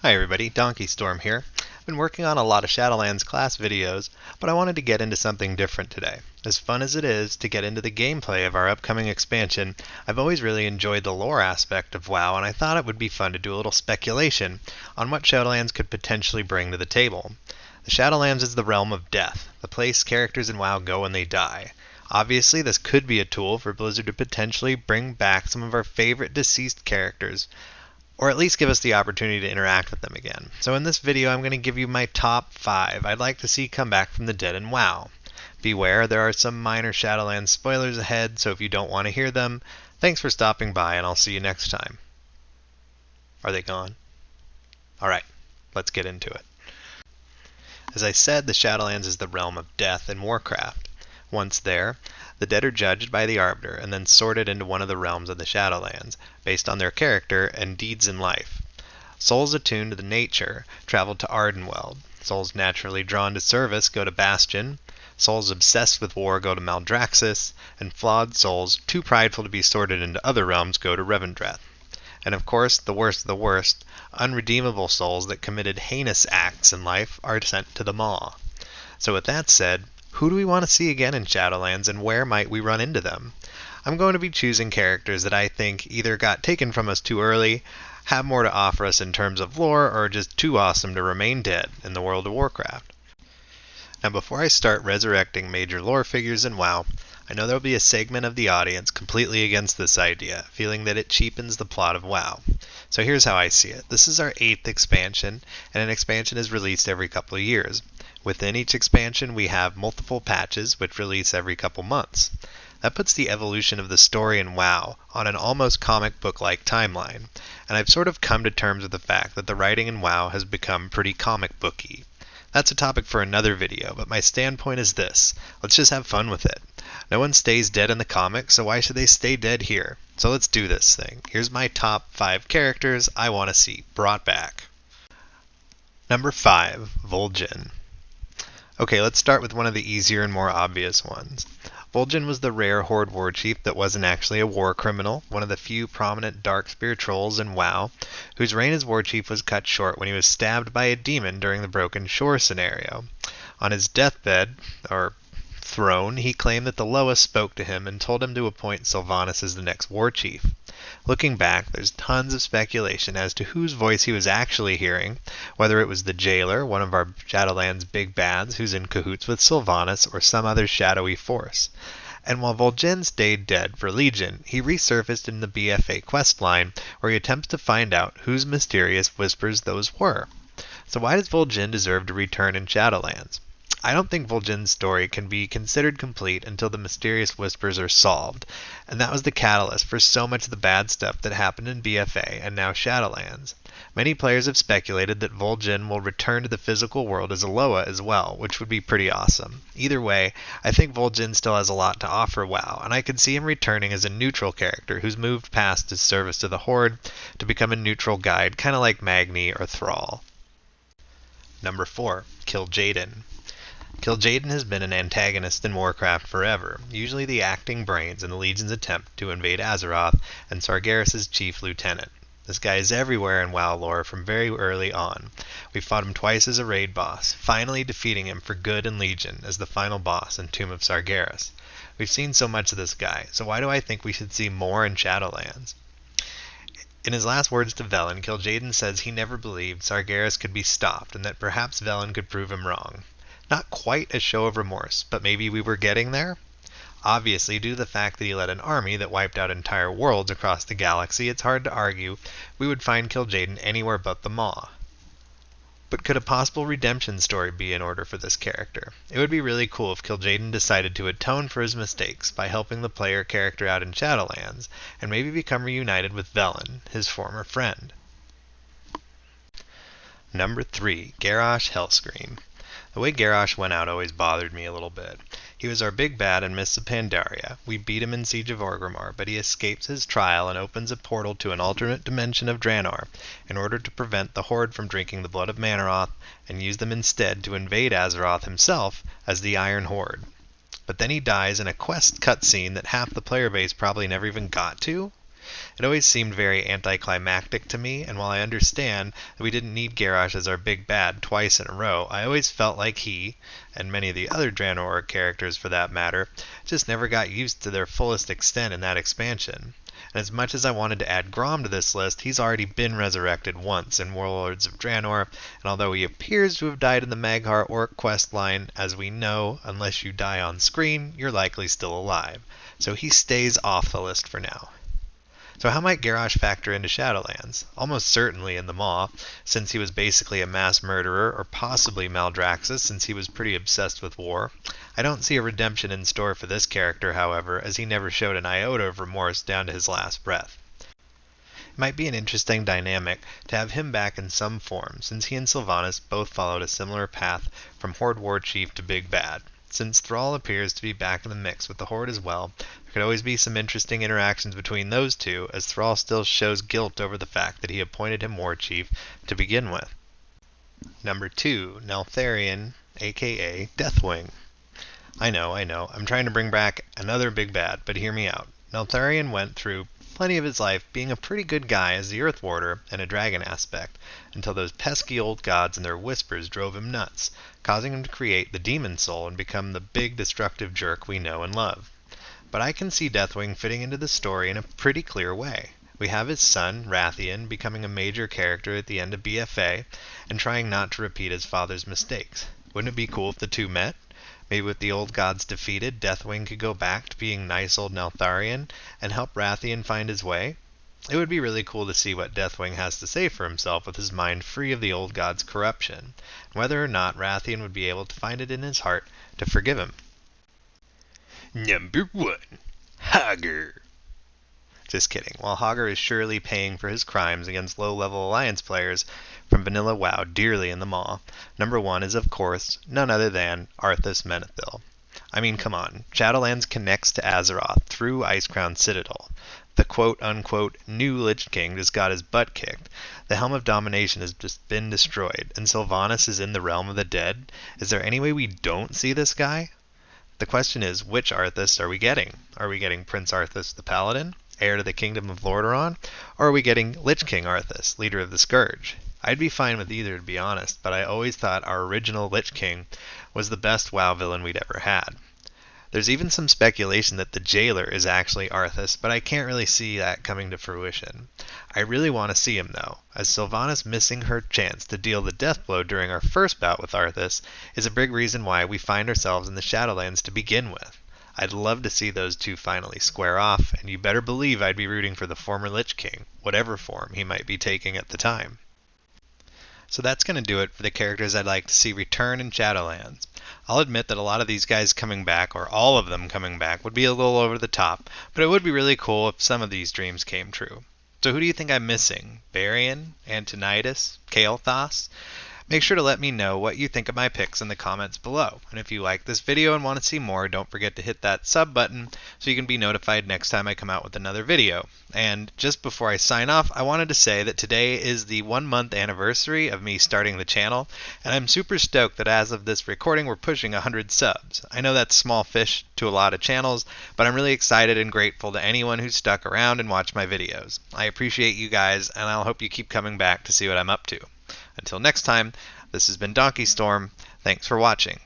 Hi everybody, Donkey Storm here. I've been working on a lot of Shadowlands class videos, but I wanted to get into something different today. As fun as it is to get into the gameplay of our upcoming expansion, I've always really enjoyed the lore aspect of WoW, and I thought it would be fun to do a little speculation on what Shadowlands could potentially bring to the table. The Shadowlands is the realm of death, the place characters in WoW go when they die. Obviously, this could be a tool for Blizzard to potentially bring back some of our favorite deceased characters, or at least give us the opportunity to interact with them again. So in this video, I'm going to give you my top 5 I'd like to see come back from the dead in WoW. Beware, there are some minor Shadowlands spoilers ahead, so if you don't want to hear them, thanks for stopping by and I'll see you next time. Are they gone? Alright, let's get into it. As I said, the Shadowlands is the realm of death in Warcraft. Once there, the dead are judged by the Arbiter and then sorted into one of the realms of the Shadowlands, based on their character and deeds in life. Souls attuned to the nature travel to Ardenweald. Souls naturally drawn to service go to Bastion. Souls obsessed with war go to Maldraxxus. And flawed souls, too prideful to be sorted into other realms, go to Revendreth. And of course, the worst of the worst, unredeemable souls that committed heinous acts in life are sent to the Maw. So with that said, who do we want to see again in Shadowlands, and where might we run into them? I'm going to be choosing characters that I think either got taken from us too early, have more to offer us in terms of lore, or are just too awesome to remain dead in the World of Warcraft. Now before I start resurrecting major lore figures in WoW, I know there will be a segment of the audience completely against this idea, feeling that it cheapens the plot of WoW. So here's how I see it. This is our 8th expansion, and an expansion is released every couple of years. Within each expansion, we have multiple patches, which release every couple months. That puts the evolution of the story in WoW on an almost comic book-like timeline, and I've sort of come to terms with the fact that the writing in WoW has become pretty comic booky. That's a topic for another video, but my standpoint is this: let's just have fun with it. No one stays dead in the comics, so why should they stay dead here? So let's do this thing. Here's my top 5 characters I want to see brought back. Number 5, Voljin. Okay, let's start with one of the easier and more obvious ones. Voljin was the rare Horde warchief that wasn't actually a war criminal, one of the few prominent Darkspear trolls in WoW, whose reign as warchief was cut short when he was stabbed by a demon during the Broken Shore scenario. On his deathbed, or throne, he claimed that the Loa spoke to him and told him to appoint Sylvanas as the next warchief. Looking back, there's tons of speculation as to whose voice he was actually hearing, whether it was the Jailer, one of our Shadowlands big bads who's in cahoots with Sylvanas, or some other shadowy force. And while Voljin stayed dead for Legion, he resurfaced in the BFA questline, where he attempts to find out whose mysterious whispers those were. So why does Voljin deserve to return in Shadowlands? I don't think Voljin's story can be considered complete until the mysterious whispers are solved, and that was the catalyst for so much of the bad stuff that happened in BFA and now Shadowlands. Many players have speculated that Voljin will return to the physical world as a Loa as well, which would be pretty awesome. Either way, I think Voljin still has a lot to offer WoW, and I could see him returning as a neutral character who's moved past his service to the Horde to become a neutral guide, kind of like Magni or Thrall. Number 4, KilJaeden. KilJaeden has been an antagonist in Warcraft forever, usually the acting brains in the Legion's attempt to invade Azeroth and Sargeras's chief lieutenant. This guy is everywhere in WoW lore from very early on. We fought him twice as a raid boss, finally defeating him for good in Legion as the final boss in Tomb of Sargeras. We've seen so much of this guy, so why do I think we should see more in Shadowlands? In his last words to Velen, KilJaeden says he never believed Sargeras could be stopped and that perhaps Velen could prove him wrong. Not quite a show of remorse, but maybe we were getting there? Obviously, due to the fact that he led an army that wiped out entire worlds across the galaxy, it's hard to argue we would find KilJaeden anywhere but the Maw. But could a possible redemption story be in order for this character? It would be really cool if KilJaeden decided to atone for his mistakes by helping the player character out in Shadowlands, and maybe become reunited with Velen, his former friend. Number 3, Garrosh Hellscream. The way Garrosh went out always bothered me a little bit. He was our big bad in Mists of Pandaria. We beat him in Siege of Orgrimmar, but he escapes his trial and opens a portal to an alternate dimension of Draenor in order to prevent the Horde from drinking the blood of Manoroth and use them instead to invade Azeroth himself as the Iron Horde. But then he dies in a quest cutscene that half the player base probably never even got to. It always seemed very anticlimactic to me, and while I understand that we didn't need Garrosh as our big bad twice in a row, I always felt like he, and many of the other Draenor characters for that matter, just never got used to their fullest extent in that expansion. And as much as I wanted to add Grom to this list, he's already been resurrected once in Warlords of Draenor, and although he appears to have died in the Mag'har Orc quest line, as we know, unless you die on screen, you're likely still alive. So he stays off the list for now. So how might Garrosh factor into Shadowlands? Almost certainly in the Maw, since he was basically a mass murderer, or possibly Maldraxxus, since he was pretty obsessed with war. I don't see a redemption in store for this character, however, as he never showed an iota of remorse down to his last breath. It might be an interesting dynamic to have him back in some form, since he and Sylvanas both followed a similar path from Horde War Chief to Big Bad. Since Thrall appears to be back in the mix with the Horde as well, there could always be some interesting interactions between those two, as Thrall still shows guilt over the fact that he appointed him War Chief to begin with. Number 2, Neltharion, aka Deathwing. I know, I'm trying to bring back another big bad, but hear me out. Neltharion went through plenty of his life being a pretty good guy as the Earth Warder and a dragon aspect, until those pesky old gods and their whispers drove him nuts, causing him to create the Demon Soul and become the big destructive jerk we know and love. But I can see Deathwing fitting into the story in a pretty clear way. We have his son, Wrathion, becoming a major character at the end of BFA, and trying not to repeat his father's mistakes. Wouldn't it be cool if the two met? Maybe with the old gods defeated, Deathwing could go back to being nice old Neltharion and help Wrathion find his way? It would be really cool to see what Deathwing has to say for himself with his mind free of the old god's corruption, and whether or not Wrathion would be able to find it in his heart to forgive him. Number 1, Hogger. Just kidding. While Hogger is surely paying for his crimes against low-level Alliance players from Vanilla WoW dearly in the Maw, number 1 is, of course, none other than Arthas Menethil. I mean, come on. Shadowlands connects to Azeroth through Icecrown Citadel. The quote-unquote new Lich King just got his butt kicked. The Helm of Domination has just been destroyed, and Sylvanas is in the realm of the dead. Is there any way we don't see this guy? The question is, which Arthas are we getting? Are we getting Prince Arthas the Paladin, heir to the Kingdom of Lordaeron, or are we getting Lich King Arthas, leader of the Scourge? I'd be fine with either, to be honest, but I always thought our original Lich King was the best WoW villain we'd ever had. There's even some speculation that the Jailer is actually Arthas, but I can't really see that coming to fruition. I really want to see him, though, as Sylvanas missing her chance to deal the death blow during our first bout with Arthas is a big reason why we find ourselves in the Shadowlands to begin with. I'd love to see those two finally square off, and you better believe I'd be rooting for the former Lich King, whatever form he might be taking at the time. So that's going to do it for the characters I'd like to see return in Shadowlands. I'll admit that a lot of these guys coming back, or all of them coming back, would be a little over the top, but it would be really cool if some of these dreams came true. So who do you think I'm missing? Varian? Antonidas? kael'thas? Make sure to let me know what you think of my picks in the comments below. And if you like this video and want to see more, don't forget to hit that sub button so you can be notified next time I come out with another video. And just before I sign off, I wanted to say that today is the 1-month anniversary of me starting the channel, and I'm super stoked that as of this recording we're pushing 100 subs. I know that's small fish to a lot of channels, but I'm really excited and grateful to anyone who's stuck around and watched my videos. I appreciate you guys, and I'll hope you keep coming back to see what I'm up to. Until next time, this has been Donkey Storm. Thanks for watching.